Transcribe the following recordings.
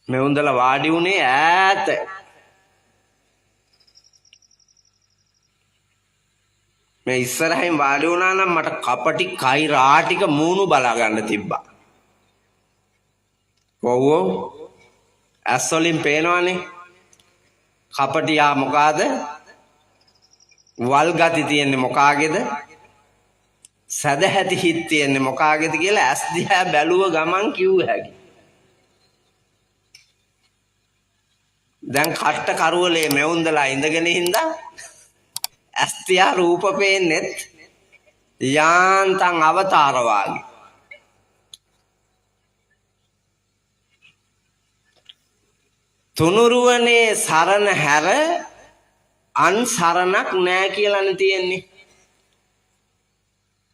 මේ උන්දලා වාඩි උනේ ඈත. මේ ඉස්සරහින් වාඩි වුණා නම් මට කපටි කයි රාටික මූණු බලා ගන්න තිබ්බා. කොවෝ ඇස් වලින් පේනවනේ. කපටියා මොකාද? වල් ගති තියෙන්නේ මොකාගේද? සදහැති හිත් තියෙන්නේ මොකාගේද කියලා ඇස් දිහා බැලුව ගමන් කිව්ව හැකි. දැන් කට්ට කරවලේ මෙවුන්දලා ඉඳගෙන හින්දා ඇස් තියා රූප පේන්නෙත් යාන්තම් අවතාර වාගේ. තුනුරුවනේ සරණ හැර අන් සරණක් නෑ කියලානේ තියෙන්නේ.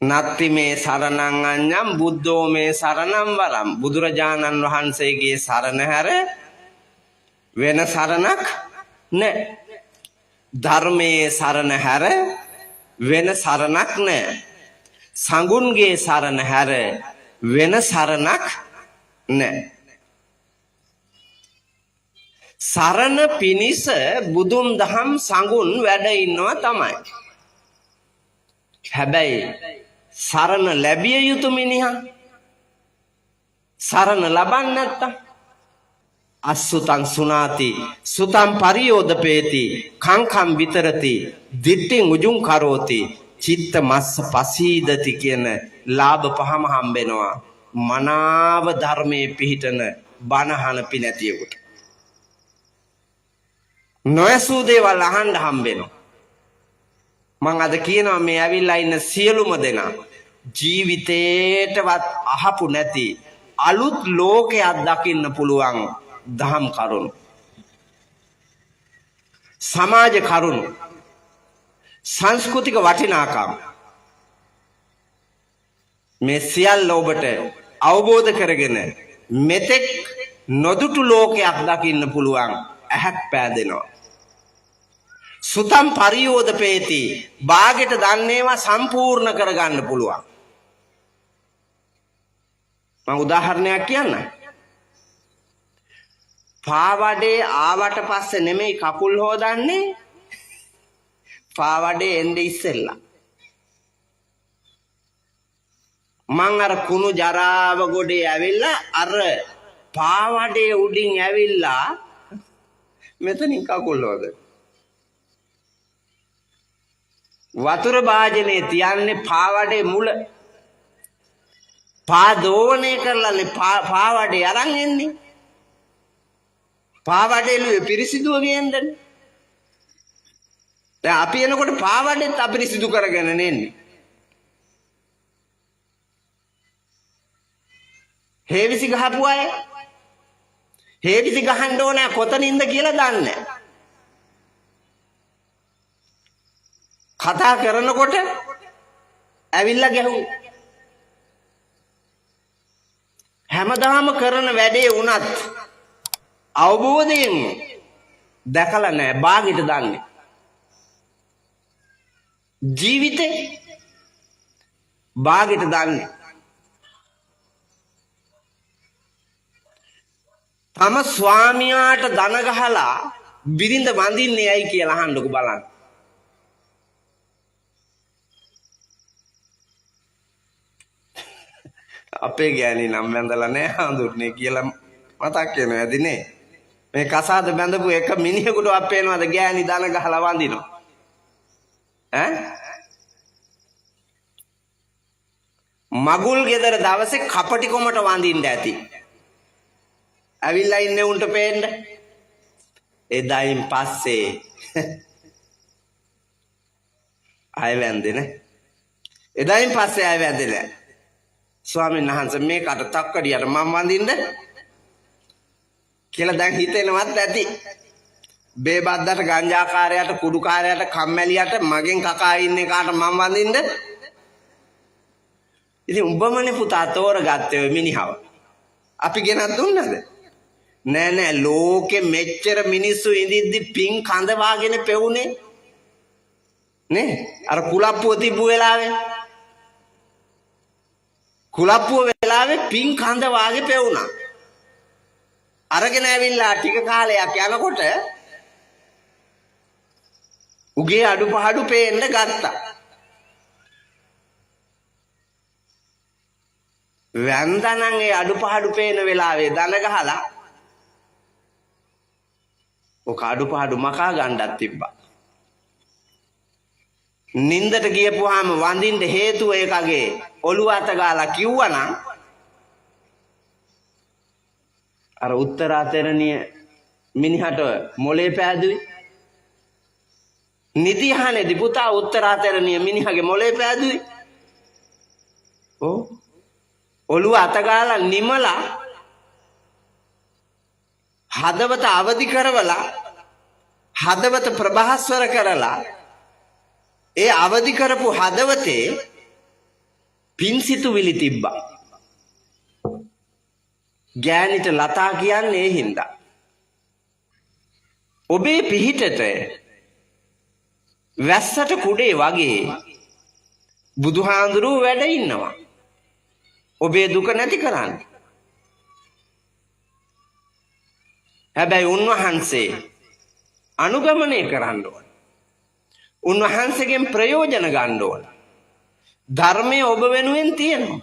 නත්ති මේ සරණං අඤ්ඤං බුද්ධෝ මේ සරණං වරම්. බුදුරජාණන් වහන්සේගේ සරණ හැර වෙන සරණක් නෑ. ධර්මයේ සරණ හැර වෙන සරණක් නෑ. සංඝුන්ගේ සරණ හැර වෙන සරණක් නෑ. සරණ පිනිස බුදුන් දහම් සංඝුන් වැඩ ඉන්නවා තමයි. හැබැයි සරණ ලැබිය යුතු මිනිහා සරණ ලබන්නේ නැත්තම් අසුතං සුනාති සුතං පරියෝදපේති කංකම් විතරති දිට්ඨින් උජුං කරෝති චිත්ත මස්ස පසීදති කියන ලාභ පහම හම්බෙනවා මනාව ධර්මයේ පිහිටන බණහන පිනැතියෙකුට. නොයසූ දේවල් අහන්න හම්බෙනවා. මං අද කියනවා මේ ඇවිල්ලා ඉන්න සියලුම දෙනා ජීවිතේටවත් අහපු නැති අලුත් ලෝකයක් දකින්න පුළුවන් දහම් කරුණු, සමාජ කරුණු, සංස්කෘතික වටිනාකම් මේ සියල්ල ඔබට අවබෝධ කරගෙන මෙතෙක් නොදුටු ලෝකයක් දකින්න පුළුවන් ඇහක් පෑදෙනවා. සුතම් පරියෝදපේති බාගෙට දන්නේවා සම්පූර්ණ කරගන්න පුළුවන්. මම උදාහරණයක් කියන්න. පාවඩේ ආවට පස්සේ නෙමෙයි කකුල් හොදන්නේ, පාවඩේ එන්නේ ඉස්සෙල්ලා. මං අර කුණු ජරාව ගොඩේ ඇවිල්ලා අර පාවඩේ උඩින් ඇවිල්ලා මෙතනින් කකුල් හොදන. වතුර භාජනේ තියන්නේ පාවඩේ මුල. පාදෝණය කරලානේ පාවඩේ අරන් එන්නේ. පාවඩේ පිරිසිදුව ගේන්නනේ. දැන් අපි එනකොට පාවඩෙත් අපිරිසිදු කරගෙන නෙන්නේ. හේවිසි ගහපු අය හේවිසි ගහන්න ඕනේ කොතනින්ද කියලා දන්නේ නැහැ. කතා කරනකොට ඇවිල්ලා ගැහුවා. හැමදාම කරන වැඩේ වුණත් අවබෝධයෙන් දැකලා නැහැ, බාගෙට දන්නේ. ජීවිතේ බාගෙට දන්නේ. තම ස්වාමියාට දන ගහලා බිරිඳ වඳින්නේ ඇයි කියලා අහන්නකො බලන්න. අපේ ගෑණි නම් වැඳලා නැහැ හඳුන්නේ කියලා මතක් වෙනවා ඇදිනේ. මේ කසාද බැඳපු එක මිනිහෙකුට අපේනවාද ගෑණි දන ගහලා වඳිනවා ඈ? මගුල් ගෙදර දවසේ කපටි කොමට වඳින්න ඇති. ඇවිල්ලා ඉන්නේ උන්ට පේන්න. එදායින් පස්සේ ආය වැන්දේ නේ. එදායින් පස්සේ ආය වැන්දේ. ස්වාමීන් වහන්සේ මේකට තක්කඩියට මම වඳින්නද කියලා දැන් හිතෙනවත් ඇති. බේබද්දට ගංජාකාරයට කුඩුකාරයට කම්මැලියට මගෙන් කකා ඉන්නේ කාට මම වඳින්නද? ඉතින් උඹමනේ පුතා තෝරගත්තේ ඔය මිනිහව. අපි ගෙනත් දුන්නද? නෑ නෑ, ලෝකෙ මෙච්චර මිනිස්සු ඉඳිද්දි පින් කඳ වාගෙන පෙවුනේ නේ. අර කුලප්පුව තිබ්බු වෙලාවේ කුලප්පුව වෙලාවේ පින් කඳ වාගේ පෙවුනා. අරගෙන ඇවිල්ලා ටික කාලයක් යනකොට උගේ අඩුපාඩු පේන්න ගත්තා. වැන්දනම් ඒ අඩුපාඩු පේන වෙලාවේ දන ගහලා ඔක අඩුපාඩු මකා ගන්නත් තිබ්බා. නින්දට ගියපුවාම වඳින්න හේතුව ඒකගේ ඔළුව අත ගාලා කිව්වනම් අර උත්තරාතරණිය මිනිහට මොලේ පෑදුවේ. නිදිහානේදී පුතා උත්තරාතරණිය මිනිහගේ මොලේ පෑදුවේ. ඔළුව අත ගාලා නිමලා හදවත අවදි කරවලා හදවත ප්‍රභාස්වර කරලා ඒ අවදි කරපු හදවතේ පින්සිතුවිලි තිබ්බා. ගෑනිට ලතා කියන්නේ ඒ හින්දා. ඔබේ පිහිටට වැස්සට කුඩේ වගේ බුදුහාඳුරුව වැඩ ඉන්නවා. ඔබේ දුක නැති කරන්න. හැබැයි උන්වහන්සේ අනුගමනය කරන්න ඕන. උන්වහන්සේගෙන් ප්‍රයෝජන ගන්න ඕන. ධර්මයේ ඔබ වෙනුවෙන් තියෙනවා.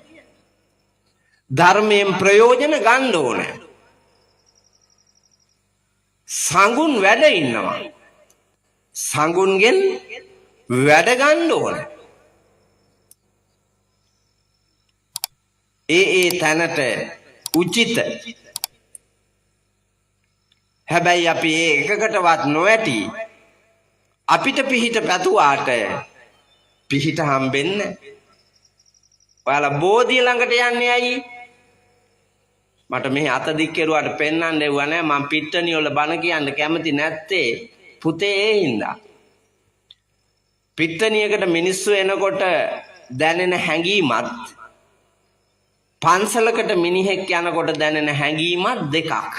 ධර්මයෙන් ප්‍රයෝජන ගන්න ඕන. සංගුන් වැඩ ඉන්නවා. සංගුන්ගෙන් වැඩ ගන්න ඕන. ඒ තැනට උචිත. හැබැයි අපි ඒ එකකටවත් නොඇටි අපිට පිහිට පැතුවාට පිහිට හම්බෙන්න. ඔයාලා බෝධිය ළඟට යන්නේ ඇයි? මට මෙහි අත දික් කෙරුවාට පෙන්වන්න දෙවුවා නෑ. මම පිට්ටනිය වල බණ කියන්න කැමති නැත්තේ පුතේ ඒ හින්දා. පිට්ටනියකට මිනිස්සු එනකොට දැනෙන හැඟීමත් පන්සලකට මිනිහෙක් යනකොට දැනෙන හැඟීමත් දෙකක්.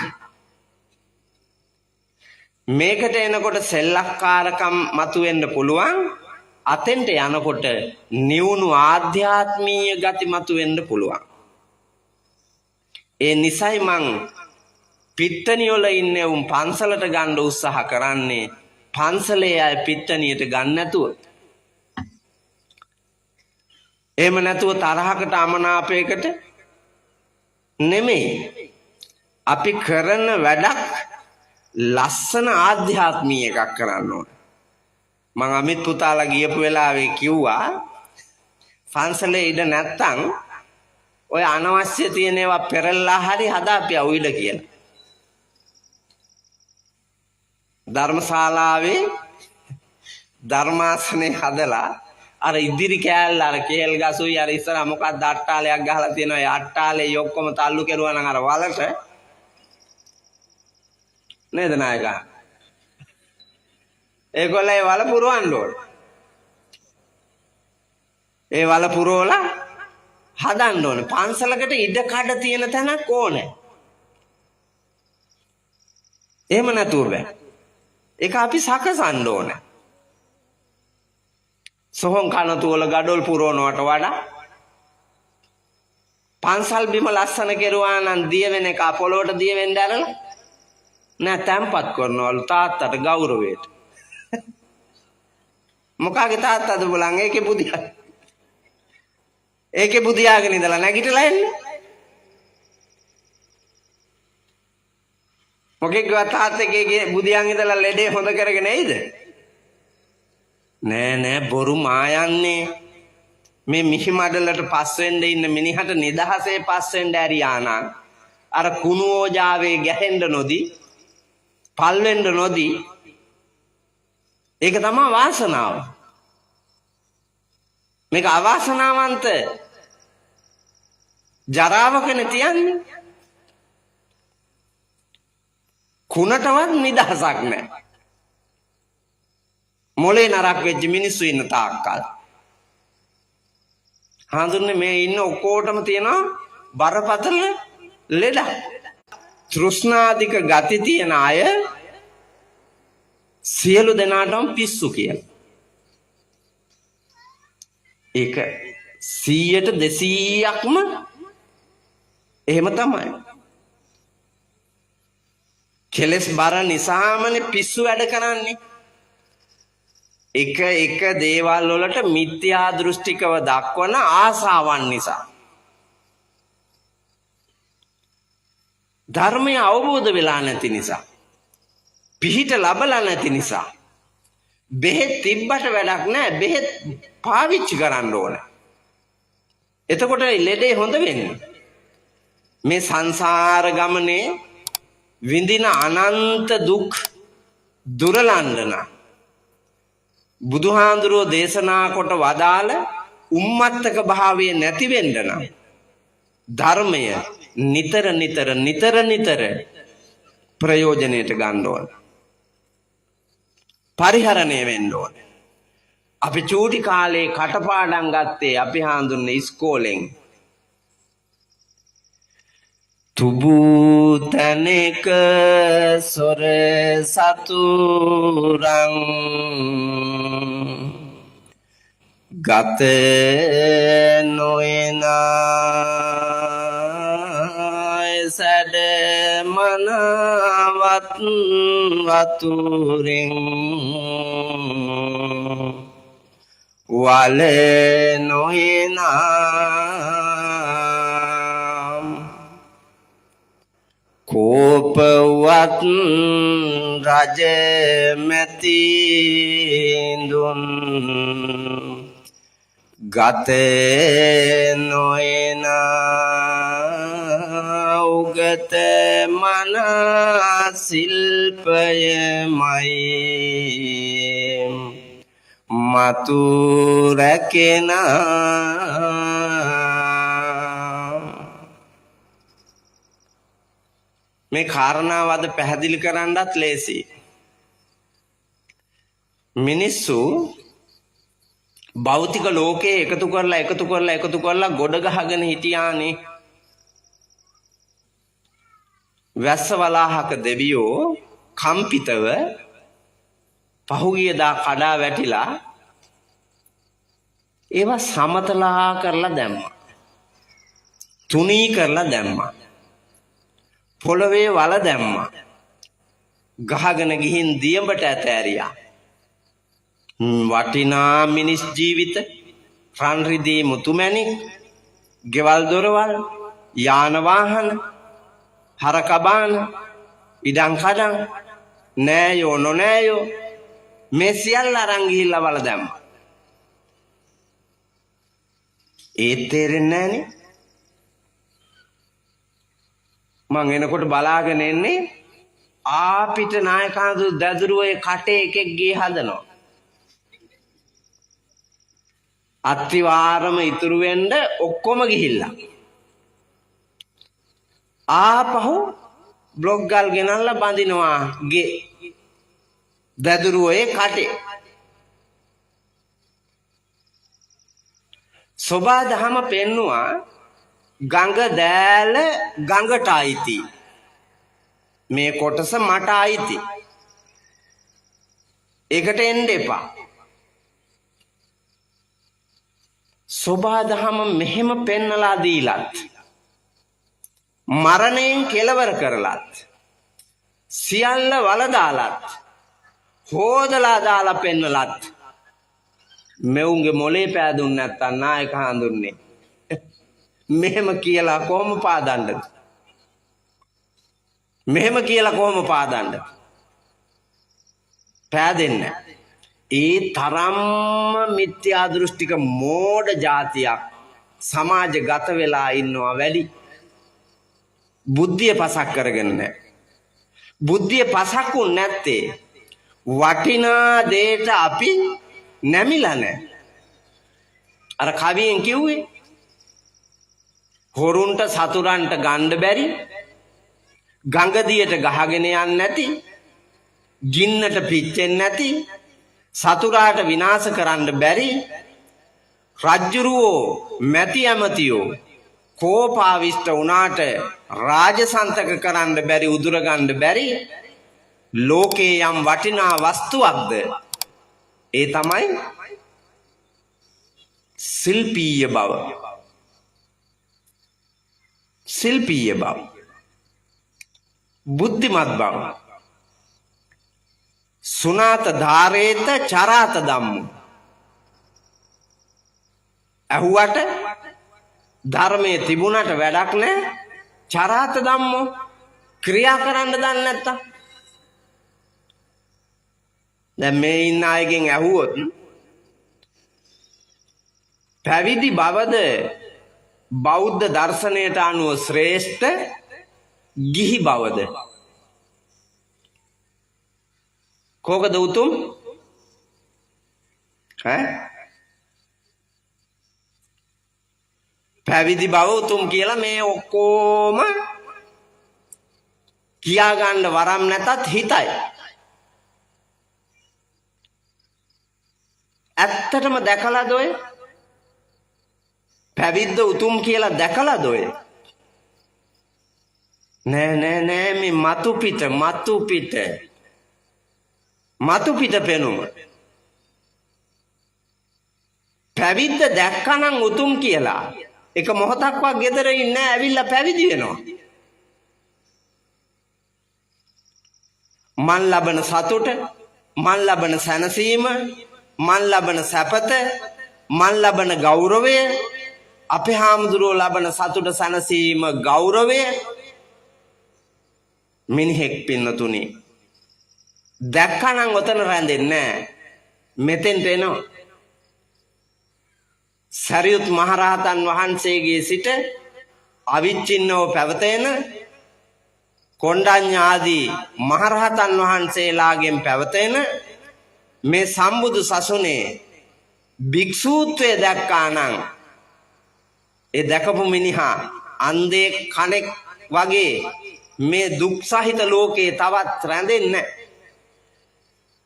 මේකට එනකොට සෙල්ලක්කාරකම් මතුවෙන්න පුළුවන්. අතෙන්ට යනකොට නිවුණු ආධ්‍යාත්මීය ගති මතුවෙන්න පුළුවන්. ඒ නිසයි මං පිට්ටනිය වල ඉන්නේ උන් පන්සලට ගන්න උත්සාහ කරන්නේ. පන්සලේ අය පිට්ටනියට ගන්න නැතුව. එහෙම නැතුව තරහකට අමනාපයකට නෙමෙයි. අපි කරන වැඩක් ලස්සන ආධ්‍යාත්මීය එකක් කරන්න ඕන. මං අමිත් පුතාලා ගියපු වෙලාවේ කිව්වා පන්සලේ ඉඩ නැත්තම් ඔය අනවශ්‍ය තියෙන ඒවා පෙරල්ලා හරි හදාපියව ඉඩ කියලා. ධර්මශාලාවේ ධර්මාසනේ හදලා අර ඉදිරි කෑල්ල අර කේල් ගසුයි අර ඉස්සරහ මොකක්ද අට්ටාලයක් ගහලා තියෙනවා. ඒ අට්ටාලේ ඔක්කොම තල්ලු කෙරුවා නම් අර වලට නේද නායකා? ඒගොල්ලෝ ඒ වල පුරවන්න ඕන. ඒ වල පුරවලා හදන්න ඕන. පන්සලකට ඉඩ කඩ තියෙන තැනක් ඕනේ. එහෙම නැතුව බෑ. ඒක අපි සකසන්න ඕනේ. සොහොන් කනතු වල ගඩොල් පුරවනවට වඩා පන්සල් බිම ලස්සන කෙරුවා නම් දිය වෙන එක පොළොවට දිය වෙන්න ඇරලා නෑ තැම්පත් කරනවලු තාත්තට ගෞරවයට. මොකාගේ තාත්තද බලන් ඒකේ බුදියාගෙන ඉඳලා නැගිටලා එන්නේ. මොකෙක්වත් තාත්තගේ බුදියන් ඉඳලා ලෙඩේ හොඳ කරගෙන එයිද? නෑ බොරු මායන්නේ. මේ මිහි මඩලට පස් වෙන්න ඉන්න මිනිහට නිදහසේ පස් වෙන්න ඇරියා නම් අර කුණු ඕජාවේ ගැහෙන්න නොදී පල් වෙන්න නොදී ඒක තමයි වාසනාව. මේක අවාසනාවන්ත ජරාවකනේ තියන්නේ. කුණටවත් නිදහසක් නැහැ. මොලේ නරක් වෙච්ච මිනිස්සු ඉන්න තාක්කල්. හඳුන්නේ මේ ඉන්න ඔක්කොටම තියෙනවා බරපතල ලෙඩ. තෘෂ්ණාධික ගති තියෙන අය සියලු දෙනාටම පිස්සු කියලා. ඒක 100ට 200ක්ම එහෙම තමයි. කෙලස් බර නිසාමනේ පිස්සු වැඩ කරන්නේ. එක දේවල් වලට මිත්‍යා දෘෂ්ටිකව දක්වන ආසාවන් නිසා. ධර්මය අවබෝධ වෙලා නැති නිසා. පිහිට ලබලා නැති නිසා. බෙහෙත් තිබ්බට වැඩක් නැහැ. බෙහෙත් පාවිච්චි කරන්න ඕන. එතකොට ලෙඩේ හොඳ වෙන්නේ. මේ සංසාර ගමනේ විඳින අනන්ත දුක් දුරලන්න බුදුහාඳුරෝ දේශනා කොට වදාළ උම්මත්තක භාවයේ නැති වෙන්න නම් ධර්මය නිතර ප්‍රයෝජනෙට ගන්න ඕන. පරිහරණය වෙන්න ඕන. අපි චූටි කාලේ කටපාඩම් ගත්තේ අපි හාඳුන්නේ ඉස්කෝලෙන්. තුබුතනෙක සොර සතුරං ගත නොයනා සැඩ මනවත් වතුරෙන් වල නොයනා කෝපවත් රජ මැතිඳුන් ගත නොයනා උගත මන ශිල්පයමයි මතු රැකෙනා. මේ කාරණාව අද පැහැදිලි කරන්නත් ලේසි. මිනිස්සු භෞතික ලෝකයේ එකතු කරලා ගොඩ ගහගෙන හිටියානේ. වැස්ස වලාහක දෙවියෝ කම්පිතව පහුගියදා කඩා වැටිලා ඒවා සමතලා කරලා දැම්මා. තුනී කරලා දැම්මා. පොළවේ වල දැම්මා. ගහගෙන ගිහින් දියඹට ඇතෑරියා. වටිනා මිනිස් ජීවිත, රන් රිදී මුතුමැණික්, ගෙවල් දොරවල්, යාන වාහන, හරකබාන, ඉඩම් කඩම්, නෑයෝ නොනෑයෝ මේ සියල්ල අරන් ගිහිල්ලා වල දැම්මා. ඒත් තේරෙන්නේ නෑනේ. මං එනකොට බලාගෙන එන්නේ ආපිට නායකාඳු දැදුරුවේ කටේ එකෙක් ගියේ හදනවා. අත්තිවාරම ඉතුරු වෙන්න ඔක්කොම ගිහිල්ලා. ආපහු බ්ලොග් ගල් ගෙනල්ලා බඳිනවා ගේ දැදුරුවේ කටේ. සෝබා දහම පෙන්නවා ගඟ දෑල ගඟට අයිති. මේ කොටස මට අයිති. ඒකට එන්න එපා. සෝබා දහම මෙහෙම පෙන්නලා දීලත් මරණයෙන් කෙලවර කරලත් සියල්ල වලදාලත් හොදලා දාලා පෙන්නලත් මෙවුන්ගේ මොලේ පෑදුන්නේ නැත්තම් නායක හඳුන්නේ මෙහෙම කියලා කොහොම පාදන්නද? මෙහෙම කියලා කොහොම පාදන්නද? පෑදෙන්නේ. ඒ තරම්ම මිත්‍යා දෘෂ්ටික මෝඩ જાතියක් සමාජගත වෙලා ඉන්නවා වැඩි. බුද්ධිය පසක් කරගෙන නැහැ. බුද්ධිය පසක්ුන් නැත්තේ වටිනා දෙයට අපි නැමිලා නැහැ. අර කවියෙන් කිව්වේ හොරුන්ට සතුරන්ට ගන්න බැරි, ගංගදියට ගහගෙන යන්නේ නැති, ගින්නට පිච්චෙන්නේ නැති, සතුරාට විනාශ කරන්න බැරි, රජ්ජුරුවෝ මැති ඇමතියෝ කෝපාවිෂ්ඨ වුණාට රාජසන්තක කරන්න බැරි, උදුර ගන්න බැරි ලෝකේ යම් වටිනා වස්තුවක්ද ඒ තමයි ශිල්පීය බව. ශිල්පීය බව. බුද්ධිමත් බව. සුනාත ධාරේත චරාත ධම්මෝ. අහුවට ධර්මයේ තිබුණට වැඩක් නැහැ. චරාත ධම්මෝ ක්‍රියා කරන්න දන්නේ නැත්තම්. දැන් මේ ඉන්න අයගෙන් ඇහුවොත් පැවිදි බවද බෞද්ධ දර්ශනයට අනුව ශ්‍රේෂ්ඨ ගිහි බවද කෝකද උතුම්? පැවිදි බව උතුම් කියලා මේ ඔක්කොම කියා ගන්න වරම් නැතත් හිතයි. ඇත්තටම දැකලාද ඔය? පැවිද්ද උතුම් කියලා දැකලාද ඔය? නෑ මේ මතු පිට පෙනුම. පැවිද්ද දැක්කනම් උතුම් කියලා එක මොහොතක්වත් ගෙදර ඉන්නේ ඇවිල්ලා පැවිදි වෙනවා. මන් ලබන සතුට, මන් ලබන සැනසීම, මන් ලබන සැපත, මන් ලබන ගෞරවය, අපේ හාමුදුරුවෝ ලබන සතුට, සැනසීම, ගෞරවය මිනිහෙක් පින්නතුනි දැක්කනම් ඔතන රැඳෙන්නේ නැහැ. මෙතෙන්ට එනවා. සරියුත් මහරහතන් වහන්සේගේ සිට අවිච්ඡින්නව පැවතෙන කොණ්ඩඤ්ඤ ආදී මහරහතන් වහන්සේලාගෙන් පැවතෙන මේ සම්බුදු සසුනේ භික්ෂූත්වය දැක්කානම් ඒ දැකපු මිනිහා අන්ධේ කණෙක් වගේ මේ දුක් සහිත ලෝකේ තවත් රැඳෙන්නේ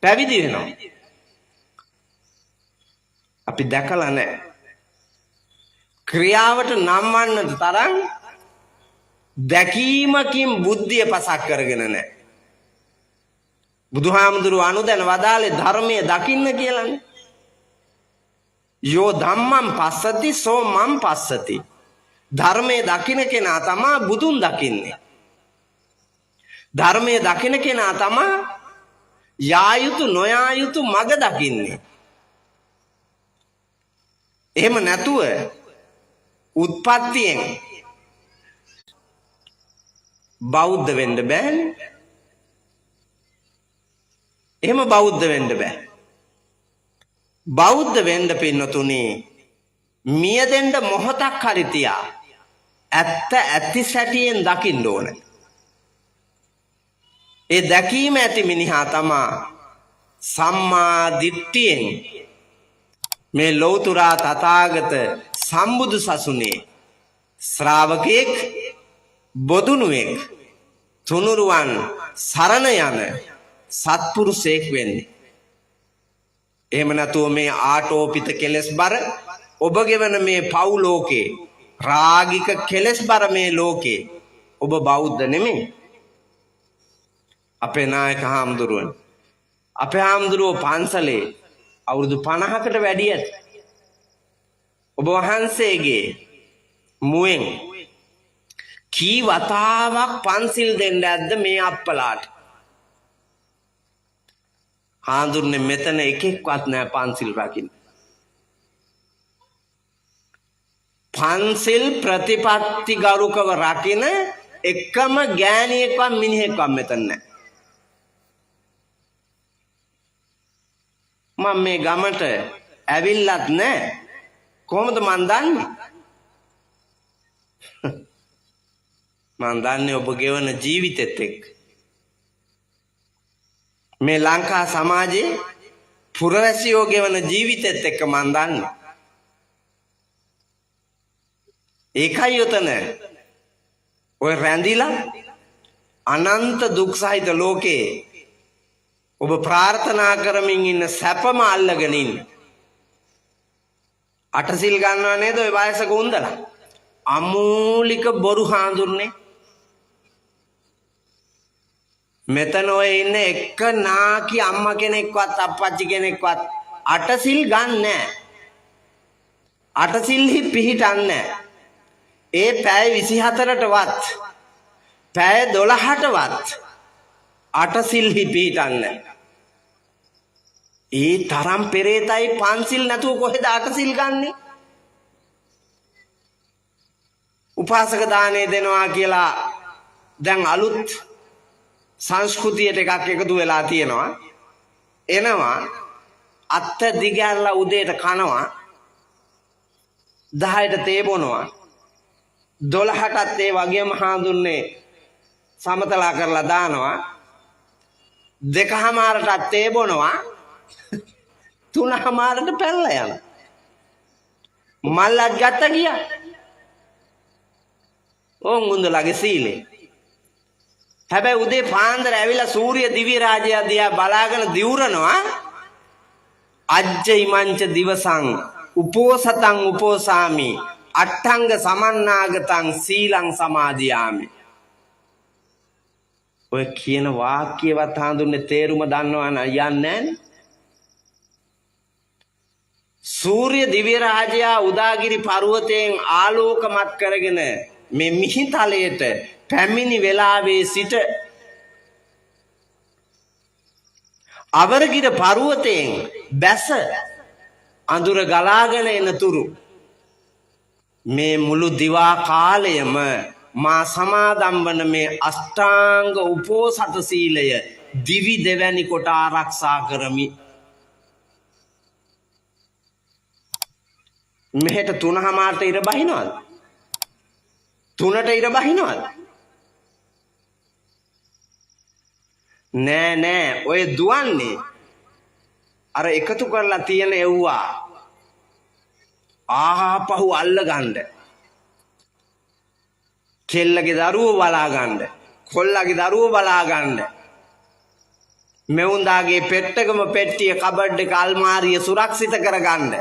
පැවිදි වෙනවා. අපි දැකලා නැහැ. ක්‍රියාවට නම්වන්නට තරම් දැකීමකින් බුද්ධිය පසක් කරගෙන නැහැ. බුදුහාමුදුරුවෝ අනුදැන වදාළේ ධර්මයේ දකින්න කියලානේ. යෝ ධම්මං පස්සති සෝ මං පස්සති. ධර්මයේ දකින්න කෙනා තමයි බුදුන් දකින්නේ. ධර්මයේ දකින්න කෙනා තමයි යා යුතු නොයා යුතු මඟ දකින්නේ. එහෙම නැතුව උත්පත්තියෙන් බෞද්ධ වෙන්න බෑනේ. එහෙම බෞද්ධ වෙන්න බෑ. බෞද්ධ වෙන්න පින්නතුනි මියදෙන්න මොහොතක් හරි තියා ඇත්ත ඇති සැටියෙන් දකින්න ඕන. ඒ දැකීම ඇති මිනිහා තමා සම්මා දිට්ඨියෙන් මේ ලෞතුරා තථාගත සම්බුදු සසුනේ ශ්‍රාවකෙක් බොදුනුවෙක් තුනුරුවන් සරණ යන සත්පුරුෂයෙක් වෙන්නේ. එහෙම නැතුව මේ ආටෝපිත කෙලස් බර ඔබ ගෙවන මේ පව් ලෝකේ රාගික කෙලස් බර මේ ලෝකේ ඔබ බෞද්ධ නෙමෙයි. අපේ නායක හාමුදුරුවෝ අපේ හාමුදුරුවෝ පන්සලේ අවුරුදු 50කට වැඩි ඇත. ඔබ වහන්සේගේ මුවෙන් කී වතාවක් පන්සිල් දෙන්න ඇද්ද මේ අප්පලාට? හාමුදුරනේ මෙතන එකෙක්වත් නැහැ පන්සිල් රකින්න. පන්සිල් ප්‍රතිපත්ති ගරුකව රකින එකම ගෑණියෙක්වත් මිනිහෙක්වත් මෙතන නැහැ. මම මේ ගමට ඇවිල්ලත් නැහැ. කොහොමද මන් දන්නේ? මන් දන්නේ ඔබ ගෙවන ජීවිතෙත් එක්ක. මේ ලංකා සමාජයේ පුරවැසියෝ ගෙවන ජීවිතෙත් එක්ක මන් දන්නේ. ඒකයි උතන ඔය රැඳිලා අනන්ත දුක් සහිත ලෝකේ ඔබ ප්‍රාර්ථනා කරමින් ඉන්න සැපම අල්ලගෙන ඉන්න. අටසිල් ගන්නවා නේද ඔය වයසක උන්දලා? අමූලික බොරු හාඳුන්නේ. මෙතන ඔය ඉන්න එක නාකි අම්මා කෙනෙක්වත් අප්පච්චි කෙනෙක්වත් අටසිල් ගන්නෑ. අටසිල්හි පිහිටන්නේ. ඒ පැය 24ටවත් පැය 12ටවත් අටසිල්හි පිහිටන්නේ. ඒ තරම් පෙරේතයි පන්සිල් නැතුව කොහෙද අටසිල් ගන්නෙ? උපාසක දාණය දෙනවා කියලා දැන් අලුත් සංස්කෘතියට එකක් එකතු වෙලා තියෙනවා. එනවා අත්ත දිගැරලා උදේට කනවා, 10ට තේ බොනවා, 12ටත් ඒ වගේම හාඳුන්නේ සමතලා කරලා දානවා, 2:00ටත් තේ බොනවා, 3:00ට පැනලා යනවා. මල්ලක් ගත්ත ගියා. ඕන් උන්දලගේ සීලේ. හැබැයි උදේ පාන්දර ඇවිල්ලා සූර්ය දිව්‍ය රාජය දිහා බලාගෙන දිවුරනවා. අජ්ජ ඉමංච දිවසං උපෝසතං උපෝසාමි අට්ඨංග සමන්නාගතං සීලං සමාදියාමි. ඔය කියන වාක්‍යවත් හඳුන්නේ තේරුම දන්නවා නම් යන්නේ නැහැ. සූර්ය දිව්‍ය රාජයා උදාගිරි පර්වතයෙන් ආලෝකමත් කරගෙන මේ මිහිතලයට පැමිණි වෙලාවේ සිට අවරගිර පර්වතයෙන් බැස අඳුර ගලාගෙන එන තුරු මේ මුළු දිවා කාලයම මා සමාදම් වන මේ අෂ්ටාංග උපෝසත සීලය දිවි දෙවැනි කොට ආරක්ෂා කරමි. මෙහෙට 3:00ට ඉර බහිනවද? 3ට ඉර බහිනවද? නෑ ඔය දුවන්නේ අර එකතු කරලා තියෙන එව්වා ආපහු අල්ල ගන්න. කෙල්ලගේ දරුවෝ බලා ගන්න, කොල්ලගේ දරුවෝ බලා ගන්න, මෙවුන්දාගේ පෙට්ටකම පෙට්ටිය කබඩ් එක අල්මාරිය සුරක්ෂිත කරගන්න,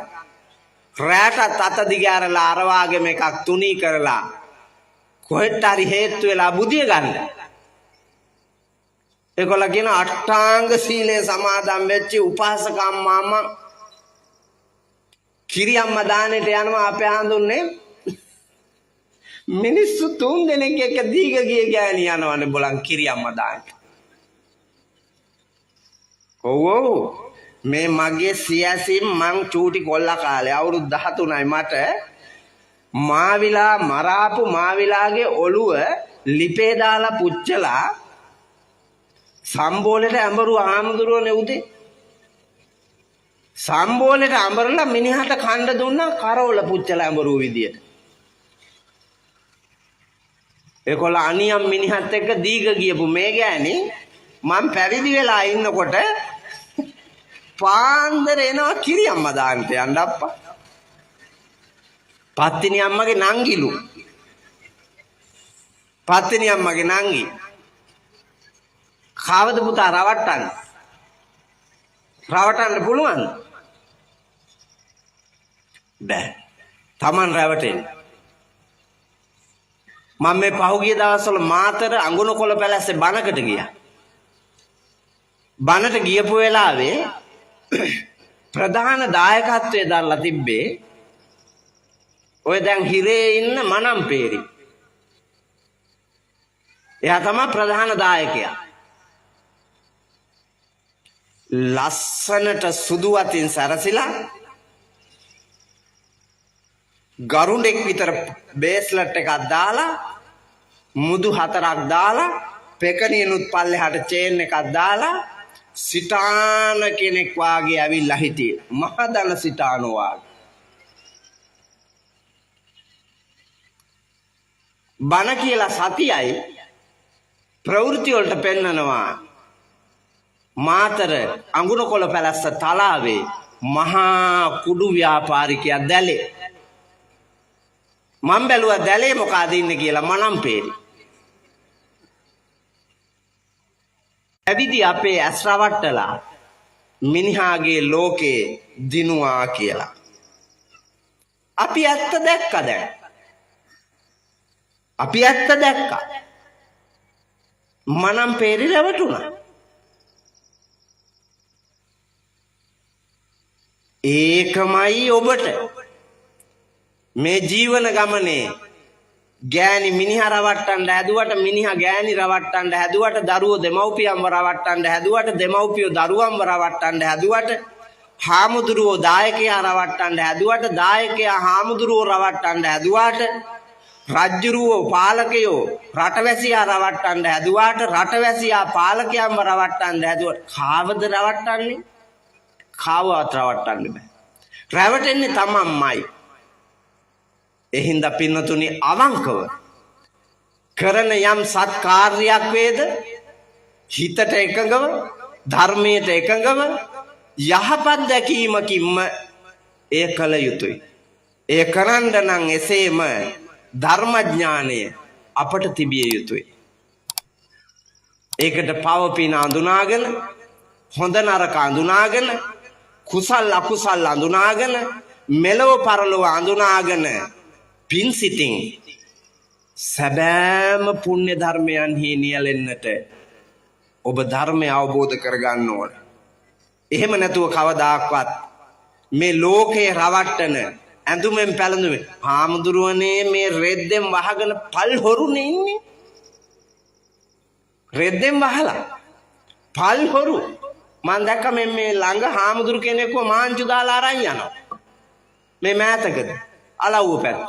රැටත් අත දිගාරලා අර වාගේම එකක් තුනී කරලා කොහෙට හරි හේතු වෙලා බුදිය ගන්න. ඒගොල්ලෝ කියන අට්ඨාංග සීලේ සමාදන් වෙච්ච උපාසක අම්මාම කිරියම්මා දානෙට යනවා. අපේ හඳුන්නේ මිනිස්සු 3 දෙනෙක් එක්ක දීග ගිය ගෑණි යනවනේ බලන් කිරියම්මා දානෙට. ඔව් මේ මගේ සියසින් මං චූටි කොල්ලා කාලේ අවුරුදු 13යි මට මාවිලා මරාපු මාවිලාගේ ඔළුව ලිපේ දාලා පුච්චලා සම්බෝලෙට ඇඹරු ආමඳුරෝනේ උදේ. සම්බෝලෙට අඹරලා මිනිහට කණ්ඩ දුන්නා කරවල පුච්චලා ඇඹරු විදියට. ඒකොල්ල අනියම් මිනිහත් එක්ක දීග ගියපු මේ ගෑණි මම පැවිදි වෙලා ඉන්නකොට පාන්දර එනවා කිරියම්මා දාන්නට යන්න අප්පා. පත්තිනි අම්මගේ නංගිලු. පත්තිනි අම්මගේ නංගි. කාවද පුතා රවට්ටන්න? රවටන්න පුළුවන්ද? බෑ. Taman රැවටෙන්නේ. මම මේ පහුගිය දවස්වල මාතර අඟුණකොළ පැලැස්සේ බණකට ගියා. බණට ගියපු වෙලාවේ ප්‍රධාන දායකත්වයේ දරලා තිබ්බේ ඔය දැන් හිරේ ඉන්න මනම්පේරි. එයා තමයි ප්‍රධාන දායකයා. ලස්සනට සුදු අතින් සරසිලා ගරුණෙක් විතර බේස්ලට් එකක් දාලා මුදු 4ක් දාලා පෙකණියනුත් පල්ලෙහාට චේන් එකක් දාලා සිතාන කෙනෙක් වාගේ ඇවිල්ලා හිටියේ. මහදන සිතානෝ වාගේ. බණ කියලා සතියයි ප්‍රවෘත්ති වලට පෙන්නනවා. මාතර අඟුණකොළ පැලැස්ස තලාවේ මහා කුඩු ව්‍යාපාරිකයා දැලේ. මම බැලුවා දැලේ මොකද ඉන්නේ කියලා මනම්පේරි. ඇවිදි අපේ ඇස් රවට්ටලා මිනිහාගේ ලෝකේ දිනුවා කියලා. අපි ඇත්ත දැක්කද? අපි ඇත්ත දැක්කා. මනම්පේරි රැවටුණා. ඒකමයි ඔබට මේ ජීවන ගමනේ ගෑණි මිනිහා රවට්ටන්න හැදුවට මිනිහා ගෑණි රවට්ටන්න හැදුවට දරුවෝ දෙමව්පියන්ව රවට්ටන්න හැදුවට දෙමව්පියෝ දරුවන්ව රවට්ටන්න හැදුවට හාමුදුරුවෝ දායකයා රවට්ටන්න හැදුවට දායකයා හාමුදුරුවෝ රවට්ටන්න හැදුවාට රජ්ජුරුවෝ පාලකයෝ රටවැසියා රවට්ටන්න හැදුවාට රටවැසියා පාලකයන්ව රවට්ටන්න හැදුවට කාවද රවට්ටන්නේ? කාවවත් රවට්ටන්න බෑ. රැවටෙන්නේ තමන්මයි. එහින්දා පින්නතුනි අවංකව කරන යම් සත්කාර්යයක් වේද හිතට එකඟව ධර්මයට එකඟව යහපත් දැකීමකින්ම එය කළ යුතුයි. එය කරන්න නම් එසේම ධර්මඥානය අපට තිබිය යුතුයි. ඒකට පව පින අඳුනාගෙන හොඳ නරක අඳුනාගෙන කුසල් අකුසල් අඳුනාගෙන මෙලොව පරලොව අඳුනාගෙන පින් සිතින් සැබෑම පුණ්‍ය ධර්මයන්හි නියැලෙන්නට ඔබ ධර්මය අවබෝධ කරගන්න ඕන. එහෙම නැතුව කවදාක්වත් මේ ලෝකේ රවට්ටන ඇඳුමෙන් පැළඳුමෙන් හාමුදුරුවනේ මේ රෙද්දෙන් වහගෙන පල් හොරුනේ ඉන්නේ. රෙද්දෙන් වහලා පල් හොරු මං දැක්ක මේ ළඟ හාමුදුරු කෙනෙක්ව මාංචු දාලා අරන් යනවා. මේ මෑතකද අලව්ව පැත්ත.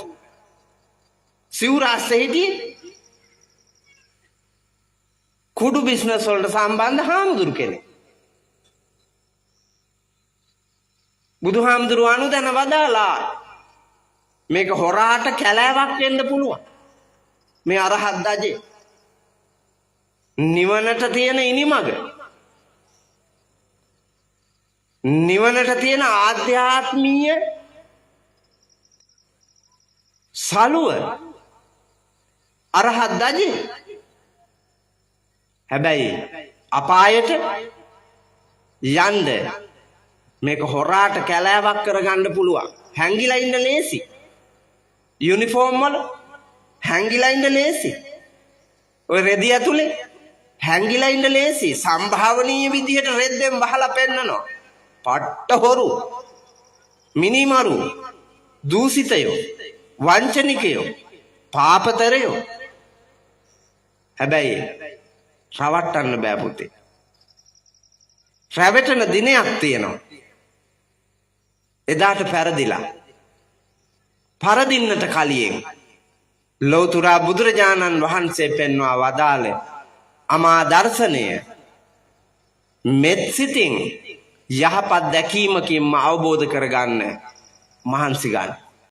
සිවුරාස්සේ හිටියේ කුඩු බිස්නස් වලට සම්බන්ධ හාමුදුරු කෙනෙක්. බුදුහාමුදුරුවෝ අනුදැන වදාලා මේක හොරාට කැලෑවක් වෙන්න පුළුවන්. මේ අරහත් දජේ නිවනට තියෙන ඉනිමග නිවනට තියෙන ආධ්‍යාත්මීය සලුව අරහත් දජේ. හැබැයි අපායට යන්න මේක හොරාට කැලෑවක් කරගන්න පුළුවන්. හැංගිලා ඉන්න ලේසි. යුනිෆෝම් වල හැංගිලා ඉන්න ලේසි. ඔය රෙදි ඇතුලේ හැංගිලා ඉන්න ලේසි. සම්භාවනීය විදිහට රෙද්දෙන් වහලා පෙන්නනවා. පට්ට හොරු, මිනිමරු, දූෂිතයෝ, වංචනිකයෝ, පාපතරයෝ. හැබැයි රවට්ටන්න බෑ පුතේ. රැවටෙන දිනයක් තියෙනවා. එදාට පෙරදිලා පරදින්නට කලියෙන් ලෞතර බුදුරජාණන් වහන්සේ පෙන්වා වදාළ අමා දර්ශනය මෙත් සිතින් යහපත් දැකීමකින්ම අවබෝධ කරගන්න මහන්සි ගන්න.